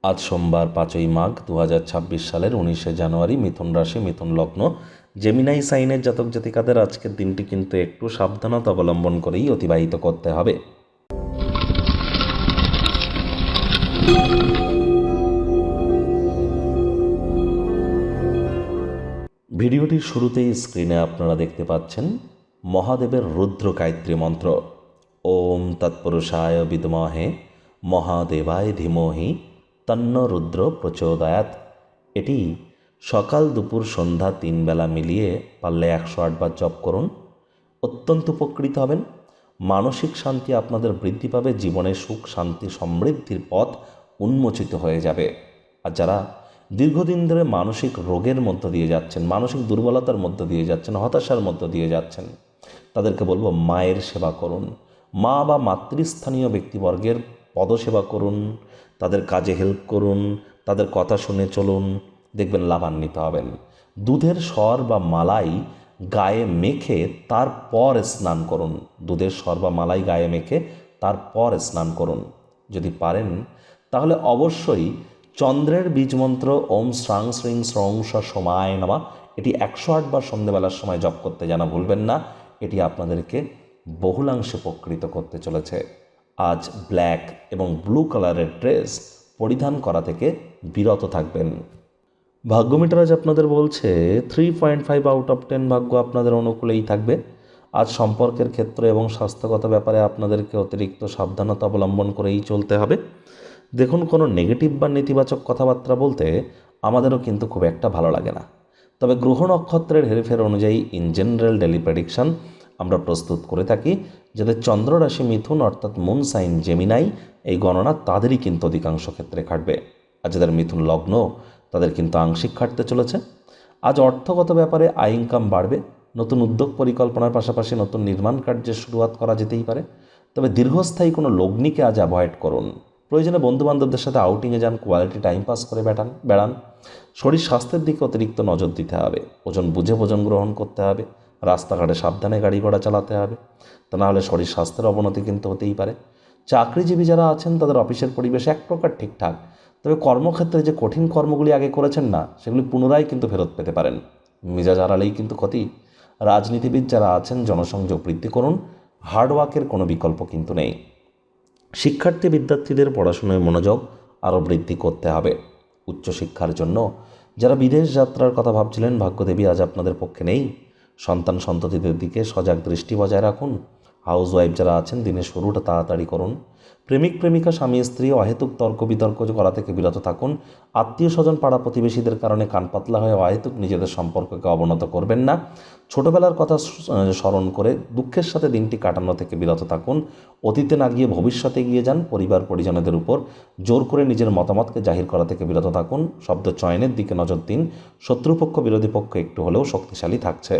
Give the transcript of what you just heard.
আজ সোমবার 5ই মাঘ 2026 সালের 19শে জানুয়ারি। মিথুন রাশি, মিথুন লগ্ন, জেমিনাই সাইনের জাতক জাতিকাদের আজকের দিনটি কিন্তু একটু সাবধানতা অবলম্বন করেই অতিবাহিত করতে হবে। ভিডিওটির শুরুতেই স্ক্রিনে আপনারা দেখতে পাচ্ছেন মহাদেবের রুদ্র গায়ত্রী মন্ত্র। ওম তৎপুরুষায় বিদ্মহে মহাদেবায় ধীমহি তন্ন রুদ্র প্রচোদয়াৎ। এটি সকাল দুপুর সন্ধ্যা 3 বেলা মিলিয়ে পারলে 108 বার জপ করুন। অত্যন্ত উপকৃত হবেন। মানসিক শান্তি আপনাদের বৃদ্ধি পাবে, জীবনে সুখ শান্তি সমৃদ্ধির পথ উন্মোচিত হয়ে যাবে। আর যারা দীর্ঘদিন ধরে মানসিক রোগের মধ্য দিয়ে যাচ্ছেন, মানসিক দুর্বলতার মধ্য দিয়ে যাচ্ছেন, হতাশার মধ্য দিয়ে যাচ্ছেন, তাদেরকে বলবো মায়ের সেবা করুন। মা বা মাতৃস্থানীয় ব্যক্তিবর্গের পদসেবা করুন, তাদের কাজে হেল্প করুন, তাদের কথা শুনে চলুন, দেখবেন লাভান্বিত হবেন। দুধের সর বা মালাই গায়ে মেখে তারপর স্নান করুন। দুধের সর বা মালাই গায়ে মেখে তারপর স্নান করুন। যদি পারেন তাহলে অবশ্যই চন্দ্রের বীজমন্ত্র ওম শ্রাং শ্রীং শ্রং স সোমায় নমা, এটি 108 বার সন্ধ্যেবেলার সময় জপ করতে যেন ভুলবেন না। এটি আপনাদেরকে বহুলাংশে উপকৃত করতে চলেছে। আজ ব্ল্যাক এবং ব্লু কালারের ড্রেস পরিধান করা থেকে বিরত থাকবেন। ভাগ্যমিটার আজ আপনাদের বলছে 3.5 আউট অফ 10 ভাগ্য আপনাদের অনুকূলেই থাকবে। আজ সম্পর্কের ক্ষেত্রে এবং স্বাস্থ্যগত ব্যাপারে আপনাদেরকে অতিরিক্ত সাবধানতা অবলম্বন করেই চলতে হবে। দেখুন, কোনো নেগেটিভ বা নেতিবাচক কথাবার্তা বলতে আমাদেরও কিন্তু খুব একটা ভালো লাগে না। তবে গ্রহ নক্ষত্রের হেরফের অনুযায়ী ইন জেনারেল ডেলি প্রেডিকশন আমরা প্রস্তুত করে থাকি। যাদের চন্দ্র রাশি মিথুন অর্থাৎ মুন সাইন জেমিনাই, এই গণনা তাদেরই কিন্তু অধিকাংশ ক্ষেত্রে খাটবে। আর যাদের মিথুন লগ্ন তাদের কিন্তু আংশিক খাটতে চলেছে। আজ অর্থগত ব্যাপারে আয় ইনকাম বাড়বে। নতুন উদ্যোগ পরিকল্পনার পাশাপাশি নতুন নির্মাণ কার্যের শুরুয়াত করা যেতেই পারে। তবে দীর্ঘস্থায়ী কোনো লগ্নিকে আজ অ্যাভয়েড করুন। প্রয়োজনে বন্ধুবান্ধবদের সাথে আউটিংয়ে যান, কোয়ালিটি টাইম পাস করে বেড়ান। শরীর স্বাস্থ্যের দিকে অতিরিক্ত নজর দিতে হবে। ওজন বুঝে ভোজন গ্রহণ করতে হবে। রাস্তাঘাটে সাবধানে গাড়ি ঘোড়া চালাতে হবে, তা নাহলে শরীর স্বাস্থ্যের অবনতি কিন্তু হতেই পারে। চাকরিজীবী যারা আছেন তাদের অফিসের পরিবেশ এক প্রকার ঠিকঠাক, তবে কর্মক্ষেত্রে যে কঠিন কর্মগুলি আগে করেছেন না, সেগুলি পুনরায় কিন্তু ফেরত পেতে পারেন। মেজাজ হারালেই কিন্তু ক্ষতি। রাজনীতিবিদ যারা আছেন জনসংযোগ বৃদ্ধি করুন। হার্ডওয়ার্কের কোনো বিকল্প কিন্তু নেই। শিক্ষার্থী বিদ্যার্থীদের পড়াশোনায় মনোযোগ আরও বৃদ্ধি করতে হবে। উচ্চশিক্ষার জন্য যারা বিদেশ যাত্রার কথা ভাবছিলেন, ভাগ্যদেবী আজ আপনাদের পক্ষে নেই। সন্তান সন্ততিদের দিকে সজাগ দৃষ্টি বজায় রাখুন। হাউসওয়াইফ যারা আছেন দিনের শুরুটা তাড়াতাড়ি করুন। প্রেমিক প্রেমিকা স্বামী স্ত্রী অহেতুক তর্ক বিতর্ক করা থেকে বিরত থাকুন। আত্মীয় স্বজন পাড়া প্রতিবেশীদের কারণে কান পাতলা হয়ে অহেতুক নিজেদের সম্পর্ককে অবনত করবেন না। ছোটবেলার কথা স্মরণ করে দুঃখের সাথে দিনটি কাটানো থেকে বিরত থাকুন। অতীতে না গিয়ে ভবিষ্যতে গিয়ে যান। পরিবার পরিজনদের উপর জোর করে নিজের মতামতকে জাহির করা থেকে বিরত থাকুন। শব্দ চয়নের দিকে নজর দিন। শত্রুপক্ষ বিরোধী পক্ষ একটু হলেও শক্তিশালী থাকছে।